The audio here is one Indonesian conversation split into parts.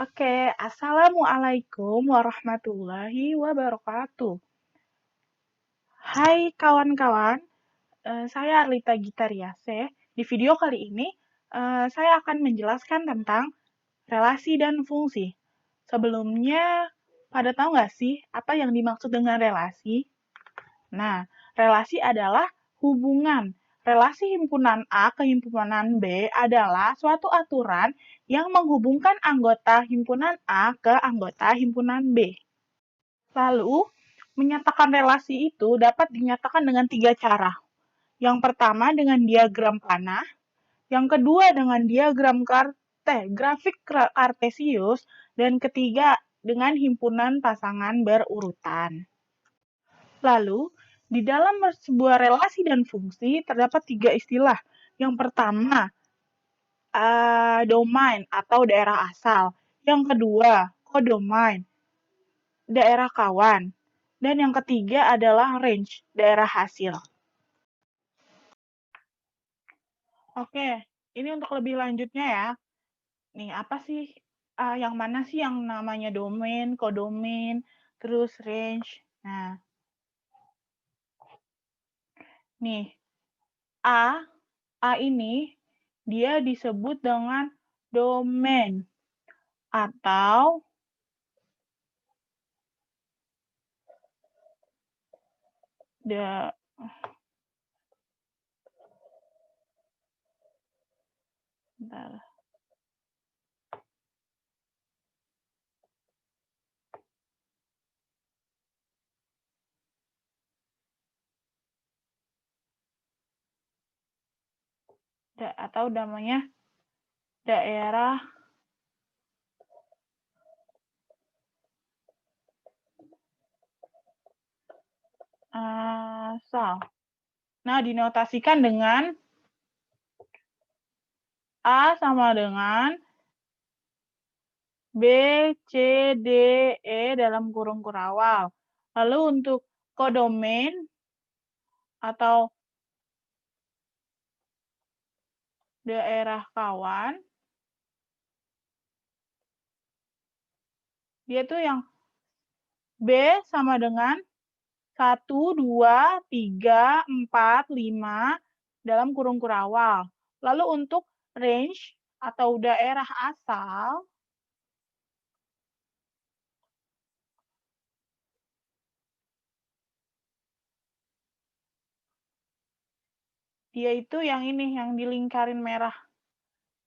Oke, Assalamualaikum warahmatullahi wabarakatuh. Hai kawan-kawan, saya Arlita Gitariase. Di video kali ini, saya akan menjelaskan tentang relasi dan fungsi. Sebelumnya, pada tahu nggak sih apa yang dimaksud dengan relasi? Nah, relasi adalah hubungan. Relasi himpunan A ke himpunan B adalah suatu aturan yang menghubungkan anggota himpunan A ke anggota himpunan B. Lalu, menyatakan relasi itu dapat dinyatakan dengan tiga cara. Yang pertama dengan diagram panah, yang kedua dengan diagram grafik kartesius, dan ketiga dengan himpunan pasangan berurutan. Lalu, di dalam sebuah relasi dan fungsi terdapat tiga istilah. Yang pertama, domain atau daerah asal. Yang kedua, kodomain, daerah kawan. Dan yang ketiga adalah range, daerah hasil. Oke, ini untuk lebih lanjutnya ya. Nih, apa sih, yang mana sih yang namanya domain, kodomain, terus range. Nah, nih, A ini dia disebut dengan domain atau da bentar. Atau namanya daerah asal. Nah, dinotasikan dengan A sama dengan B, C, D, E dalam kurung kurawal. Lalu untuk kodomain atau daerah kawan, dia tuh yang B sama dengan 1, 2, 3, 4, 5 dalam kurung kurawal. Lalu untuk range atau daerah asal, dia itu yang ini, yang dilingkarin merah.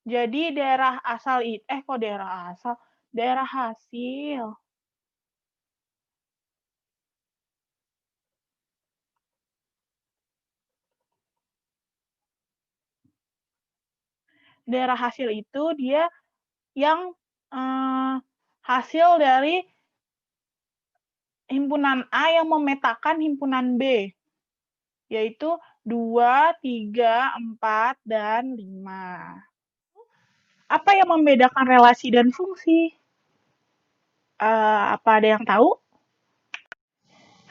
Jadi daerah asal kok daerah asal? Daerah hasil. Daerah hasil itu dia yang hasil dari himpunan A yang memetakan himpunan B, yaitu 2, 3, 4, dan 5. Apa yang membedakan relasi dan fungsi? Apa ada yang tahu?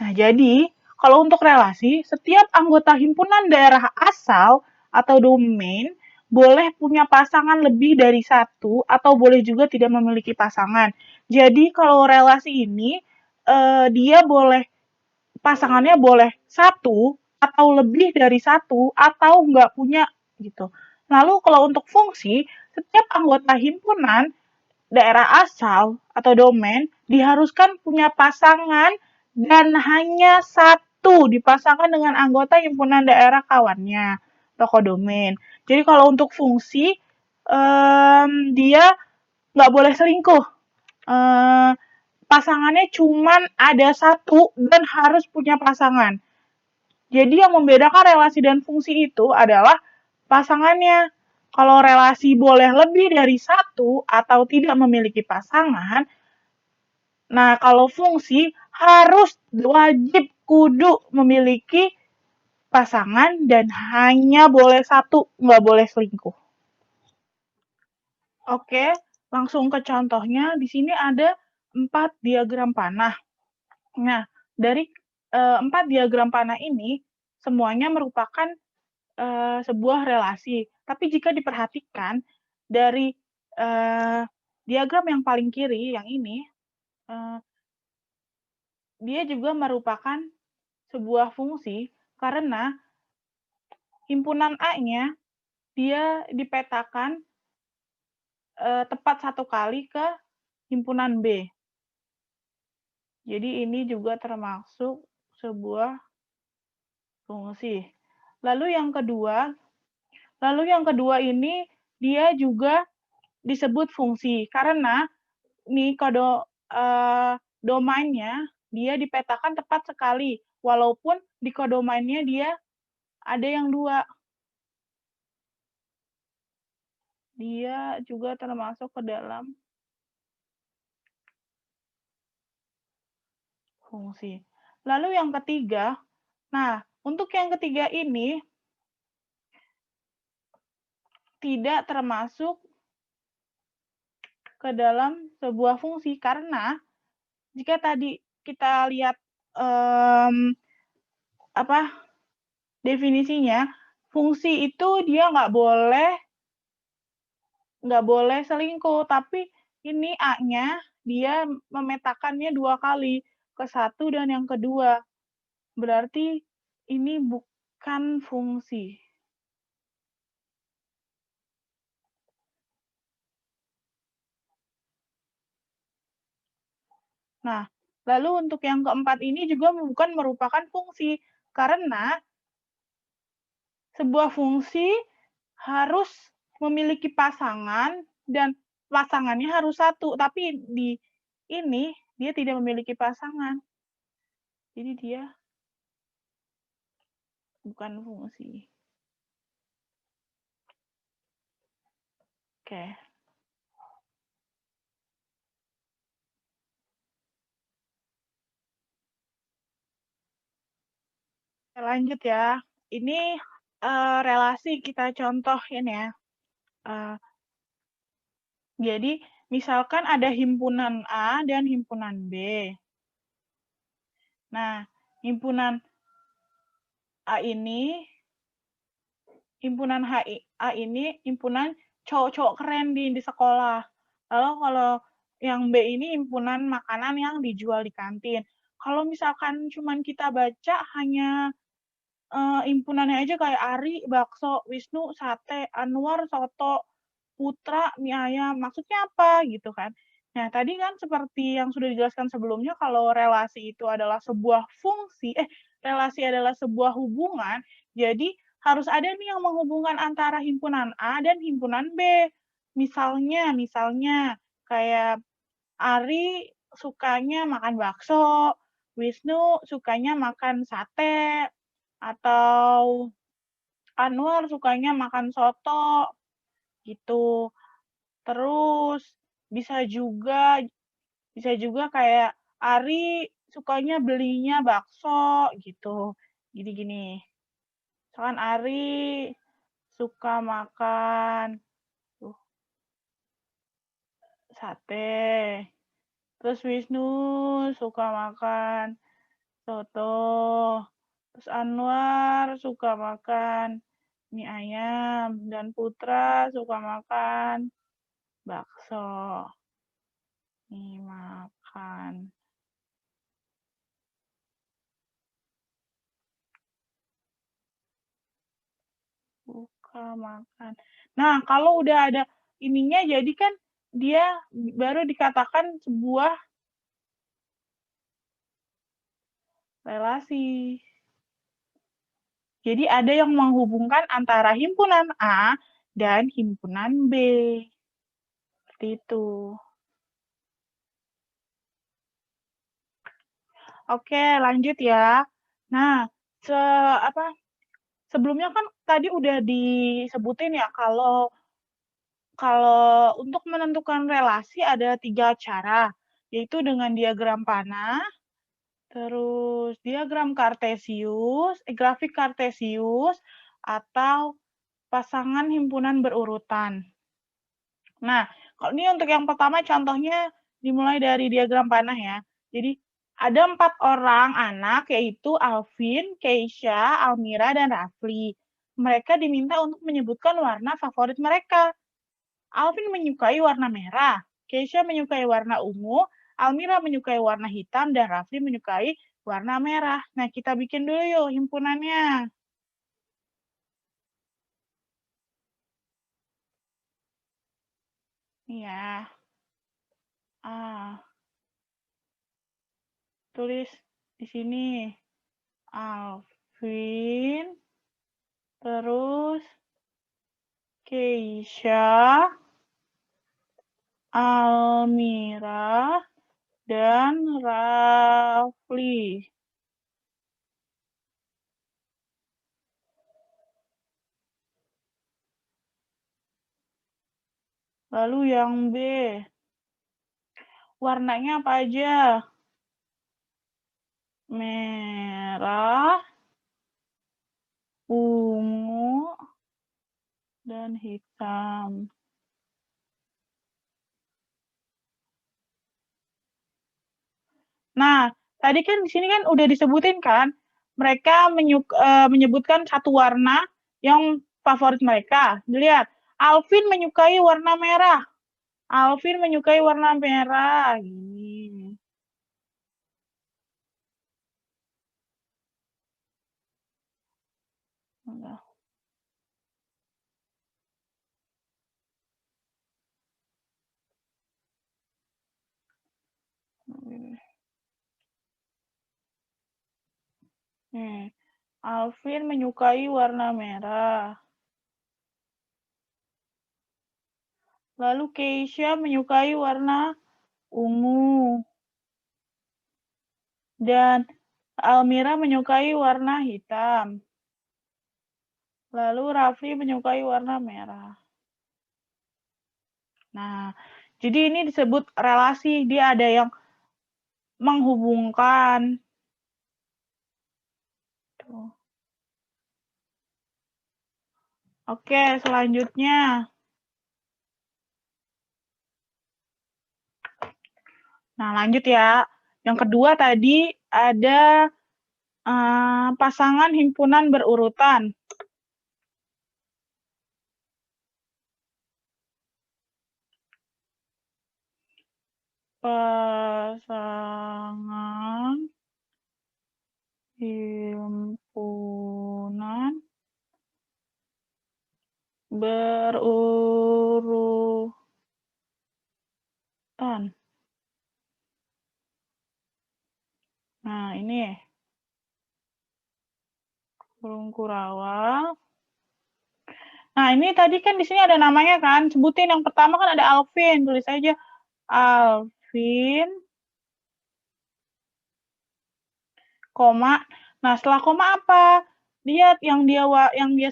Nah, jadi kalau untuk relasi, setiap anggota himpunan daerah asal atau domain boleh punya pasangan lebih dari satu atau boleh juga tidak memiliki pasangan. Jadi kalau relasi ini dia boleh pasangannya boleh satu atau lebih dari satu atau nggak punya gitu. Lalu kalau untuk fungsi, setiap anggota himpunan daerah asal atau domain diharuskan punya pasangan dan hanya satu dipasangkan dengan anggota himpunan daerah kawannya atau kodomain. Jadi kalau untuk fungsi dia nggak boleh selingkuh. Pasangannya cuman ada satu dan harus punya pasangan. Jadi yang membedakan relasi dan fungsi itu adalah pasangannya. Kalau relasi boleh lebih dari satu atau tidak memiliki pasangan, nah kalau fungsi harus wajib kudu memiliki pasangan dan hanya boleh satu, nggak boleh selingkuh. Oke, langsung ke contohnya. Di sini ada 4 diagram panah. Nah, dari 4 diagram panah ini, semuanya merupakan sebuah relasi. Tapi jika diperhatikan dari diagram yang paling kiri, yang ini, dia juga merupakan sebuah fungsi karena himpunan A-nya dia dipetakan tepat satu kali ke himpunan B. Jadi ini juga termasuk sebuah fungsi. Lalu yang kedua ini dia juga disebut fungsi karena nih domainnya dia dipetakan tepat sekali, walaupun di kodomainnya dia ada yang dua. Dia juga termasuk ke dalam fungsi. Lalu yang ketiga, nah untuk yang ketiga ini tidak termasuk ke dalam sebuah fungsi karena jika tadi kita lihat definisinya, fungsi itu dia nggak boleh selingkuh, tapi ini A-nya dia memetakannya 2 kali, ke satu dan yang kedua. Berarti ini bukan fungsi. Nah, lalu untuk yang keempat ini juga bukan merupakan fungsi, karena sebuah fungsi harus memiliki pasangan dan pasangannya harus satu, tapi di ini dia tidak memiliki pasangan. Jadi dia bukan fungsi. Oke. Lanjut ya. Ini relasi kita contohin ya. Jadi misalkan ada himpunan A dan himpunan B. Nah, himpunan A ini, himpunan A ini himpunan cowok-cowok keren di sekolah. Lalu kalau yang B ini himpunan makanan yang dijual di kantin. Kalau misalkan cuman kita baca hanya himpunannya aja kayak Ari, bakso, Wisnu, sate, Anwar, soto, Putra, mie ayam. Maksudnya apa gitu kan? Nah, tadi kan seperti yang sudah dijelaskan sebelumnya kalau relasi itu adalah sebuah fungsi, relasi adalah sebuah hubungan, jadi harus ada nih yang menghubungkan antara himpunan A dan himpunan B. Misalnya kayak Ari sukanya makan bakso, Wisnu sukanya makan sate, atau Anwar sukanya makan soto, gitu. Terus bisa juga kayak Ari sukanya belinya bakso, gitu. Jadi gini, misalkan Ari suka makan sate, terus Wisnu suka makan soto, terus Anwar suka makan mie ayam, dan Putra suka makan bakso. Nih makan. Suka makan. Nah, kalau udah ada ininya jadi kan dia baru dikatakan sebuah relasi. Jadi ada yang menghubungkan antara himpunan A dan himpunan B. Seperti itu. Oke, lanjut ya. Nah, sebelumnya kan tadi udah disebutin ya kalau untuk menentukan relasi ada 3 cara, yaitu dengan diagram panah, terus diagram kartesius, grafik kartesius, atau pasangan himpunan berurutan. Nah, kalau ini untuk yang pertama contohnya dimulai dari diagram panah ya. Jadi ada 4 orang anak yaitu Alvin, Keisha, Almira, dan Rafli. Mereka diminta untuk menyebutkan warna favorit mereka. Alvin menyukai warna merah, Keisha menyukai warna ungu, Almira menyukai warna hitam, dan Rafli menyukai warna merah. Nah, kita bikin dulu yuk himpunannya. Iya. Tulis di sini. Alvin, terus Keisha, Almira, dan Rafli. Lalu yang B. Warnanya apa aja? Merah, ungu, dan hitam. Nah, tadi kan di sini kan udah disebutin kan, mereka menyebutkan satu warna yang favorit mereka. Lihat, Alvin menyukai warna merah. Alvin menyukai warna merah. Gini. Alvin menyukai warna merah. Lalu Keisha menyukai warna ungu. Dan Almira menyukai warna hitam. Lalu Rafli menyukai warna merah. Nah, jadi ini disebut relasi. Dia ada yang menghubungkan. Tuh. Oke, selanjutnya. Nah, lanjut ya. Yang kedua tadi ada pasangan himpunan berurutan. Pasangan himpunan berurutan. Nah, ini burung Kurawal. Nah, ini tadi kan di sini ada namanya kan. Sebutin yang pertama kan ada Alvin. Tulis aja Alvin, koma. Nah, setelah koma apa? Lihat yang dia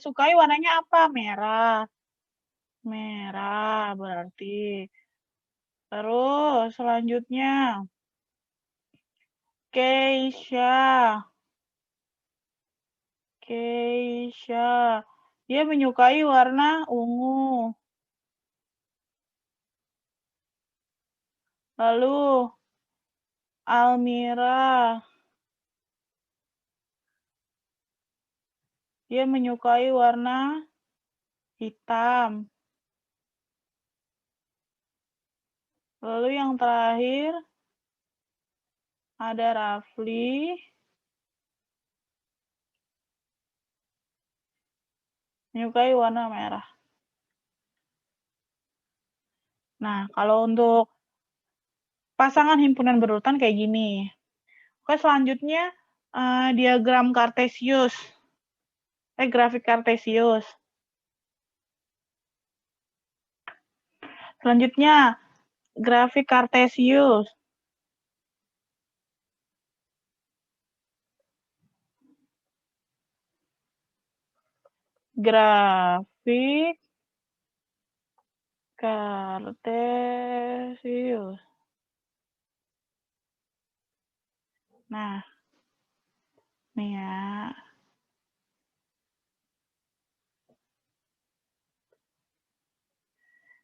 sukai warnanya apa? Merah. Merah berarti. Terus selanjutnya Keisha. Keisha. Dia menyukai warna ungu. Lalu Almira. Dia menyukai warna hitam. Lalu yang terakhir ada Rafli. Menyukai warna merah. Nah, kalau untuk pasangan himpunan berurutan kayak gini. Oke, selanjutnya diagram Kartesius. Grafik Kartesius. Selanjutnya, grafik Kartesius. Grafik Kartesius. Nah, nih ya.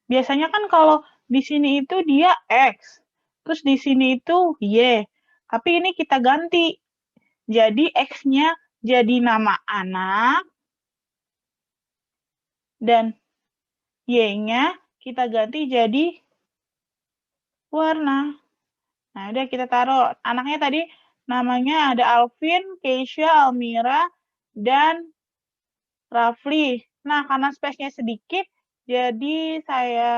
Biasanya kan kalau di sini itu dia X, terus di sini itu Y. Tapi ini kita ganti. Jadi X-nya jadi nama anak, dan Y-nya kita ganti jadi warna. Nah, udah kita taruh. Anaknya tadi namanya ada Alvin, Keisha, Almira, dan Rafli. Nah, karena space-nya sedikit, jadi saya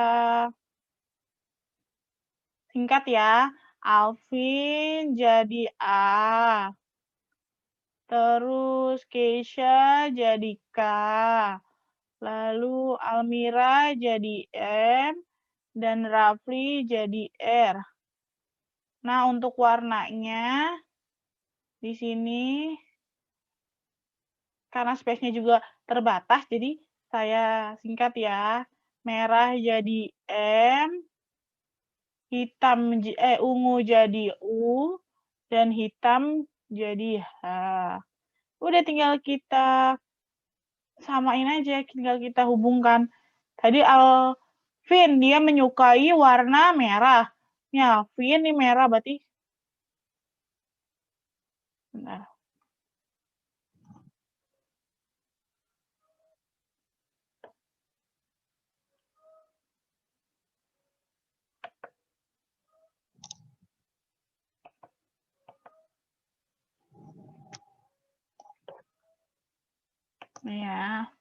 singkat ya. Alvin jadi A. Terus Keisha jadi K. Lalu Almira jadi M. Dan Rafli jadi R. Nah, untuk warnanya di sini karena space-nya juga terbatas, jadi saya singkat ya. Merah jadi M, ungu jadi U, dan hitam jadi H. Udah tinggal kita samain aja, tinggal kita hubungkan. Tadi Alvin, dia menyukai warna merah. Ini Alvin, ini merah berarti. Bentar. Ya.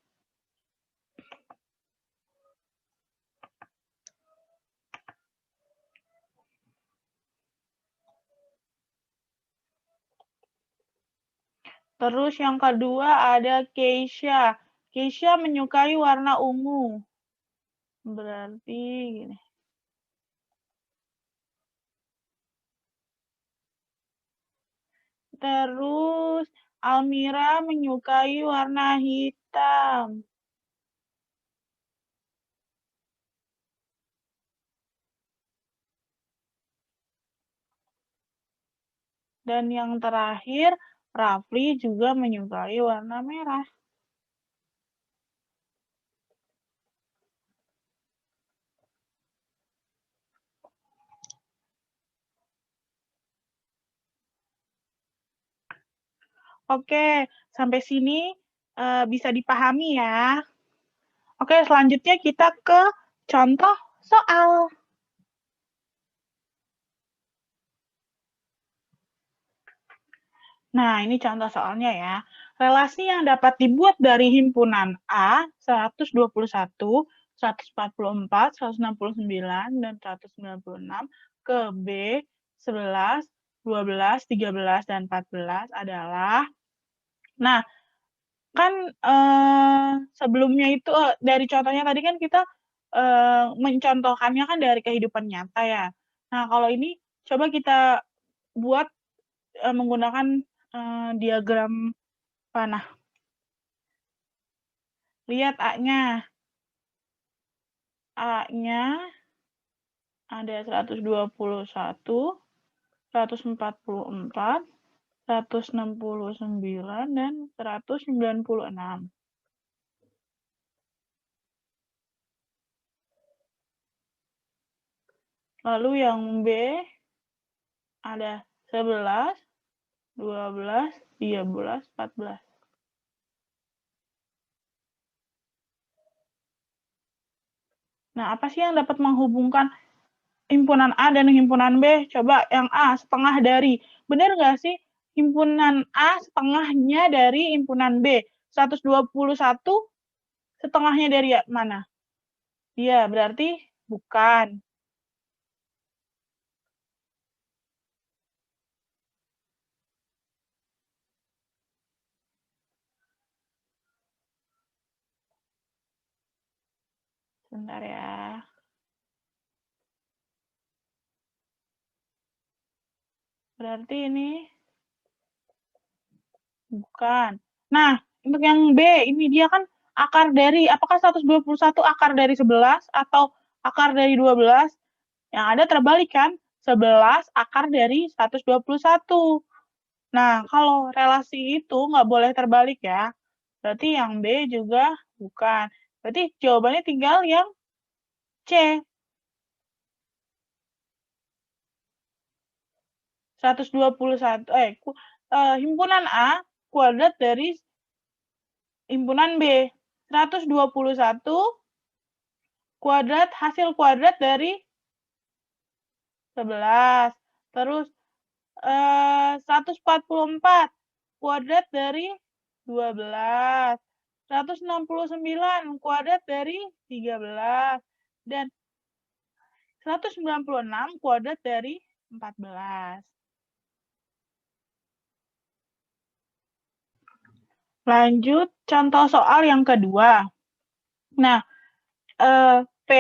Terus yang kedua ada Keisha. Keisha menyukai warna ungu. Berarti gini. Terus Almira menyukai warna hitam. Dan yang terakhir, Rafli juga menyukai warna merah. Oke, sampai sini bisa dipahami ya. Oke, selanjutnya kita ke contoh soal. Nah, ini contoh soalnya ya. Relasi yang dapat dibuat dari himpunan A, 121, 144, 169, dan 196 ke B, 11, 12, 13, dan 14 adalah, nah, kan sebelumnya itu dari contohnya tadi kan kita mencontohkannya kan dari kehidupan nyata ya. Nah, kalau ini coba kita buat menggunakan diagram panah. Lihat A-nya. A-nya ada 121, 144, 169, dan 196. Lalu yang B ada 11, 12, 13, 14. Nah, apa sih yang dapat menghubungkan himpunan A dan himpunan B? Coba yang A, setengah dari. Benar nggak sih? Himpunan A setengahnya dari himpunan B. 121 setengahnya dari mana? Iya, berarti bukan. Sebentar ya. Berarti ini bukan. Nah, untuk yang B, ini dia kan akar dari, apakah 121 akar dari 11 atau akar dari 12? Yang ada terbalik kan? 11 akar dari 121. Nah, kalau relasi itu nggak boleh terbalik ya. Berarti yang B juga bukan. Berarti jawabannya tinggal yang C. 121, himpunan A kuadrat dari himpunan B. 121 kuadrat hasil kuadrat dari 11. Terus 144 kuadrat dari 12. 169 kuadrat dari 13. Dan 196 kuadrat dari 14. Lanjut contoh soal yang kedua. Nah, P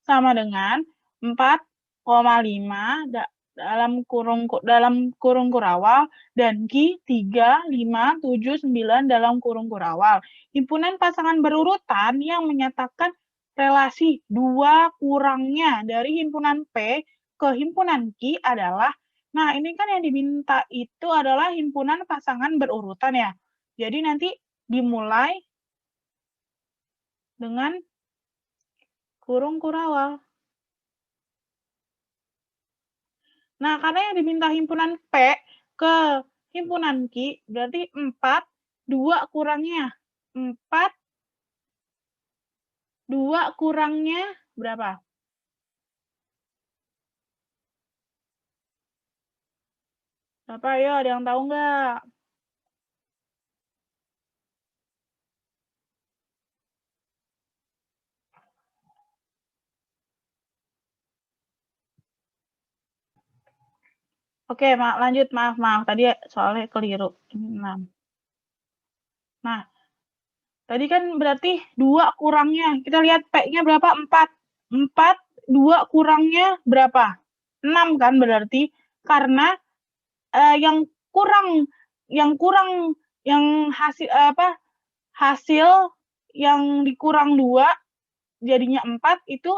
sama dengan 4,5 dalam kurung kurawal dan Q 3, 5, 7, 9 dalam kurung kurawal. Himpunan pasangan berurutan yang menyatakan relasi 2 kurangnya dari himpunan P ke himpunan Q adalah, nah ini kan yang diminta itu adalah himpunan pasangan berurutan ya. Jadi nanti dimulai dengan kurung kurawal. Nah, karena yang diminta himpunan P ke himpunan Q, berarti 4, 2 kurangnya. 4, 2 kurangnya berapa? Berapa? Ayo, ada yang tahu nggak? Oke, lanjut. Maaf. Tadi soalnya keliru. 6. Nah, tadi kan berarti 2 kurangnya. Kita lihat P-nya berapa? 4. 4, 2 kurangnya berapa? 6 kan berarti. Karena yang hasil yang dikurang 2 jadinya 4 itu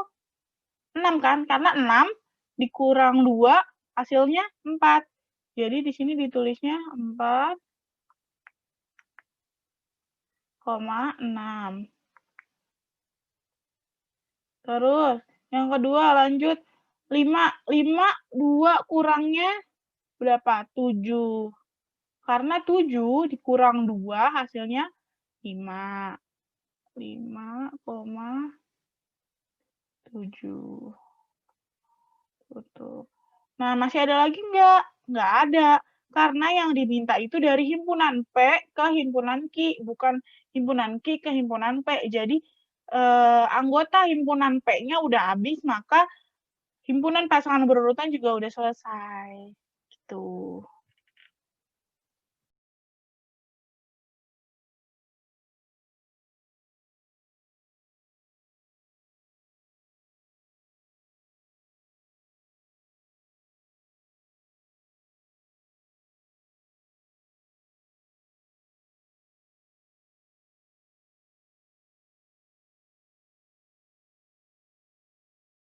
6 kan? Karena 6 dikurang 2 hasilnya 4. Jadi di sini ditulisnya 4,6. Terus yang kedua lanjut 5. 2 kurangnya berapa? 7. Karena 7 dikurang 2 hasilnya 5. 5,7. Tutup. Nah, masih ada lagi nggak? Nggak ada. Karena yang diminta itu dari himpunan P ke himpunan Q, bukan himpunan Q ke himpunan P. Jadi, anggota himpunan P-nya udah habis, maka himpunan pasangan berurutan juga udah selesai. Gitu.